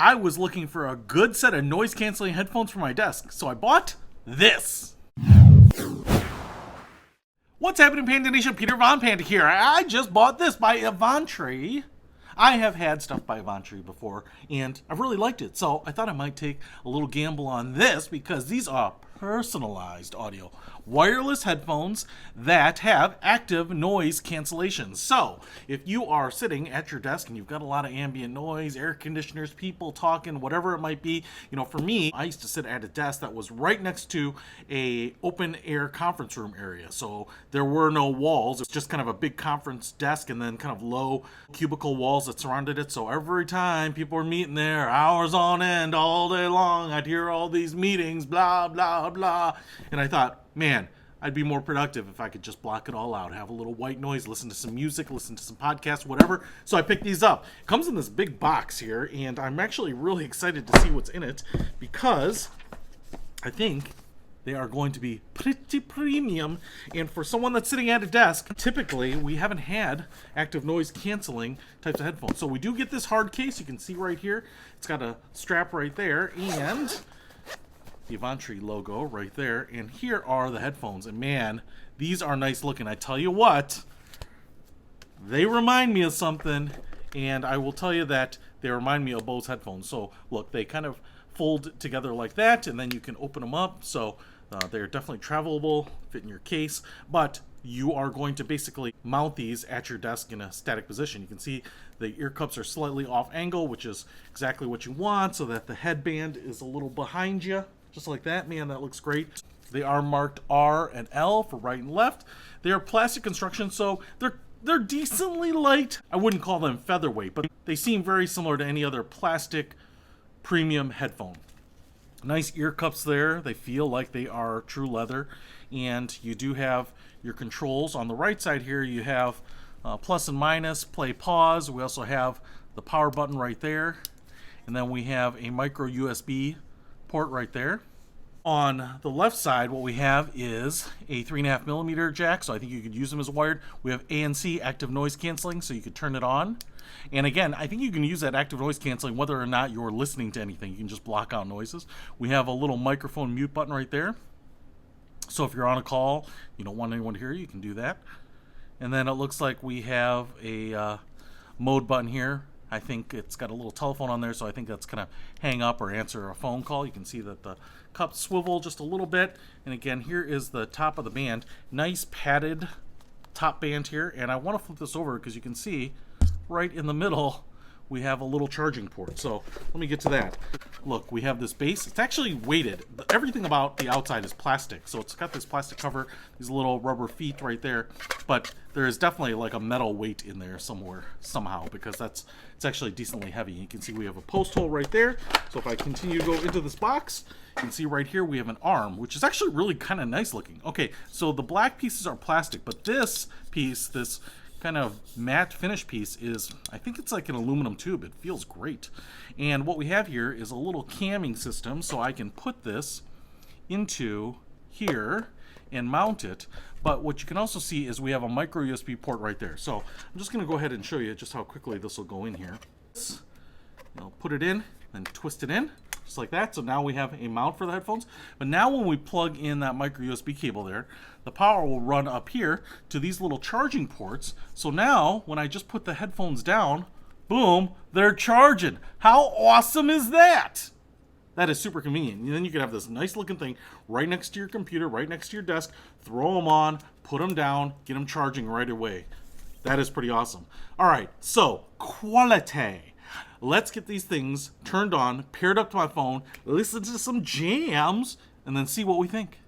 I was looking for a good set of noise canceling headphones for my desk, so I bought this. What's happening, Panda Nation? Peter Von Panda here. I just bought this by Avantree. I have had stuff by Avantree before, and I've really liked it, so I thought I might take a little gamble on this because these are personalized audio wireless headphones that have active noise cancellation. So if you are sitting at your desk and you've got a lot of ambient noise, air conditioners, people talking, whatever it might be, for me, I used to sit at a desk that was right next to a open air conference room area. So there were no walls. It was just kind of a big conference desk and then kind of low cubicle walls that surrounded it. So every time people were meeting there, hours on end, all day long, I'd hear all these meetings, blah, blah, blah. And I thought, man, I'd be more productive if I could just block it all out, have a little white noise, listen to some music, listen to some podcasts, whatever. So I picked these up. It comes in this big box here, and I'm actually really excited to see what's in it because I think they are going to be pretty premium. And for someone that's sitting at a desk, typically we haven't had active noise canceling types of headphones. So we do get this hard case. You can see right here, it's got a strap right there, and the Avantree logo right there, and here are the headphones, and man, these are nice looking. I tell you what, they remind me of something, and I will tell you that they remind me of Bose headphones. So look, they kind of fold together like that, and then you can open them up, so they're definitely travelable, fit in your case, but you are going to basically mount these at your desk in a static position. You can see the ear cups are slightly off angle, which is exactly what you want, so that the headband is a little behind you. Just like that. Man, that looks great. They are marked R and L for right and left. They are plastic construction, so they're decently light. I wouldn't call them featherweight, but they seem very similar to any other plastic premium headphone. Nice ear cups there. They feel like they are true leather. And you do have your controls. On the right side here, you have plus and minus, play, pause. We also have the power button right there. And then we have a micro USB port right there. On the left side, what we have is a 3.5mm jack, so I think you could use them as wired. We have ANC, active noise canceling, so you could turn it on. And again, I think you can use that active noise canceling whether or not you're listening to anything. You can just block out noises. We have a little microphone mute button right there. So if you're on a call, you don't want anyone to hear you, you can do that. And then it looks like we have a mode button here. I think it's got a little telephone on there, so I think that's going to hang up or answer a phone call. You can see that the cups swivel just a little bit. And again, here is the top of the band. Nice padded top band here. And I want to flip this over because you can see right in the middle we have a little charging port. So let me get to that. Look, we have this base. It's actually weighted. Everything about the outside is plastic. So it's got this plastic cover, these little rubber feet right there. But there is definitely like a metal weight in there somewhere, somehow, because it's actually decently heavy. You can see we have a post hole right there. So if I continue to go into this box, you can see right here we have an arm, which is actually really kind of nice looking. Okay, so the black pieces are plastic, but this piece, this kind of matte finish piece is, I think it's like an aluminum tube. It feels great. And what we have here is a little camming system, so I can put this into here and mount it. But what you can also see is we have a micro USB port right there. So I'm just going to go ahead and show you just how quickly this will go in here. I'll put it in and twist it in just like that. So now we have a mount for the headphones. But now when we plug in that micro USB cable there, the power will run up here to these little charging ports. So now when I just put the headphones down, boom, they're charging. How awesome is that? That is super convenient. And then you can have this nice looking thing right next to your computer, right next to your desk, throw them on, put them down, get them charging right away. That is pretty awesome. All right, so quality. Let's get these things turned on, paired up to my phone, listen to some jams, and then see what we think.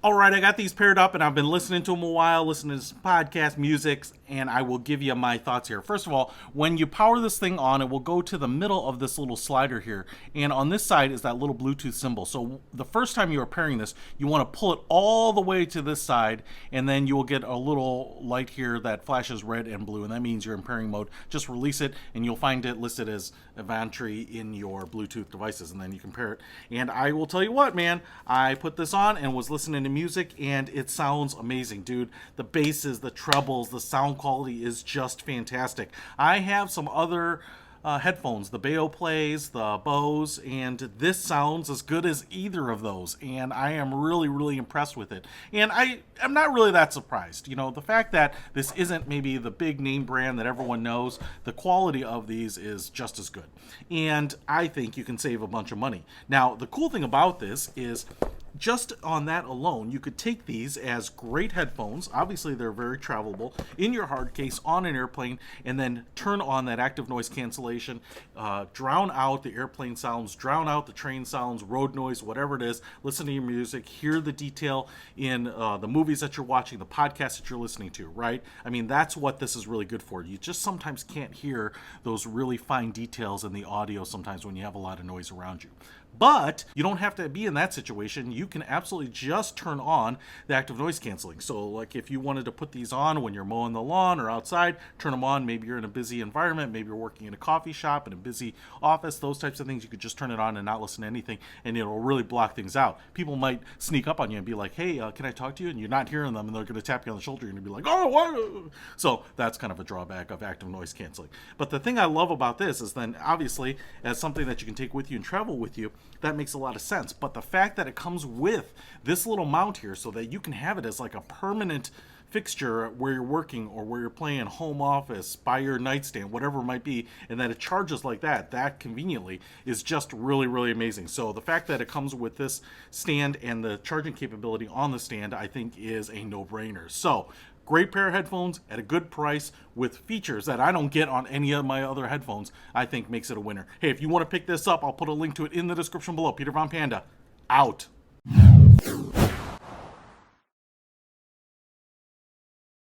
All right, I got these paired up, and I've been listening to them a while, listening to some podcast music, and I will give you my thoughts here. First of all, when you power this thing on, it will go to the middle of this little slider here, and on this side is that little Bluetooth symbol. So the first time you are pairing this, you want to pull it all the way to this side, and then you will get a little light here that flashes red and blue, and that means you're in pairing mode. Just release it, and you'll find it listed as Avantree in your Bluetooth devices, and then you can pair it. And I will tell you what, man, I put this on and was listening to music, and it sounds amazing, dude. The basses, the trebles, the sound quality is just fantastic. I have some other headphones, the Bayo Plays, the Bose, and this sounds as good as either of those. And I am really, really impressed with it. And I am not really that surprised. You know, the fact that this isn't maybe the big name brand that everyone knows, the quality of these is just as good. And I think you can save a bunch of money. Now, the cool thing about this is just on that alone, you could take these as great headphones. Obviously, they're very travelable in your hard case on an airplane, and then turn on that active noise cancellation, drown out the airplane sounds, drown out the train sounds, road noise, whatever it is. Listen to your music, hear the detail in the movies that you're watching, the podcasts that you're listening to, right? I mean, that's what this is really good for. You just sometimes can't hear those really fine details in the audio sometimes when you have a lot of noise around you. But you don't have to be in that situation. You can absolutely just turn on the active noise canceling. So like if you wanted to put these on when you're mowing the lawn or outside, turn them on. Maybe you're in a busy environment. Maybe you're working in a coffee shop, in a busy office, those types of things. You could just turn it on and not listen to anything, and it'll really block things out. People might sneak up on you and be like, hey, can I talk to you? And you're not hearing them, and they're going to tap you on the shoulder and you'll be like, oh, what? So that's kind of a drawback of active noise canceling. But the thing I love about this is then obviously as something that you can take with you and travel with you, that makes a lot of sense. But the fact that it comes with this little mount here so that you can have it as like a permanent fixture where you're working or where you're playing, home office, by your nightstand, whatever it might be, and that it charges like that conveniently is just really, really amazing. So the fact that it comes with this stand and the charging capability on the stand, I think is a no-brainer. So great pair of headphones at a good price with features that I don't get on any of my other headphones, I think makes it a winner. Hey, if you want to pick this up, I'll put a link to it in the description below. Peter Von Panda, out.